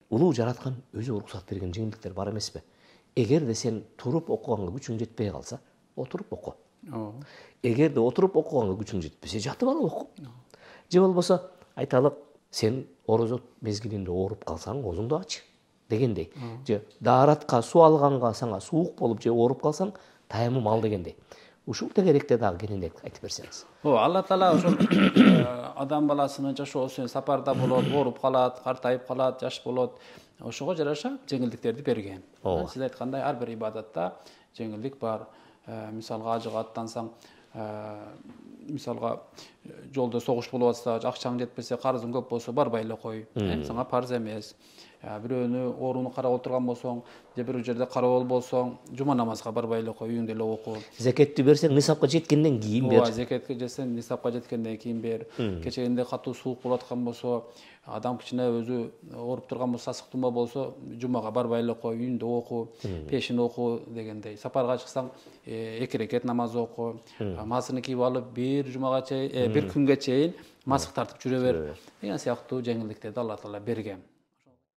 улуу жараткан өзү уруксат берген жеңилдиктер бар эмеспи? Эгерде сен туруп окуганга күчүң жетпей калса, отуруп оку. Эгерде отуруп окуганга күчүң жетпесе, жатып алып оку. Же болбосо айталык, сен орозо мезгилинде ооруп калсаң, оозуңду ач дегендей. Же дааратка суу алганга сага суук болуп же ооруп калсаң, таямым ал дегендей. Ушул тегеректе дагы кененирээк айтып берсеңиз. Алла Таала ошол адам баласынын жашоосун сапарда болот, ооруп калат, картайып калат, жаш болот. Ошого жараша жеңилдиктерди берген. Сиз айткандай ар бир ибадатта жеңилдик бар. Мисалга ажыга аттансаң, мисалга жолдо согуш болуп атса, акчаң жетпесе, карызың көп болсо барбай эле кой. Сага парз эмес. Бирөөнү ооруну карап отурган болсоң, же бир жерде кароол болсоң, жума намазга барбай эле кой, үйүңдө эле оку. Зекетти берсең, нисапка жеткенден кийин бер. Зекетти берсең, нисапка жеткенден кийин бер. Кечегинде катуу суук болуп аткан болсо, адам кичине өзү ооруп турган болсо, сасык тумоо болсо, жумага барбай эле кой, үйүндө оку, пешин оку дегендей. Сапарга чыксаң, 2 рекет намаз оку. Масыны кийип алып, бир жумага чейин, бир күнгө чейин масык тартып жүрө бер. Деген сыяктуу жеңилдиктерди Алла Таала берген.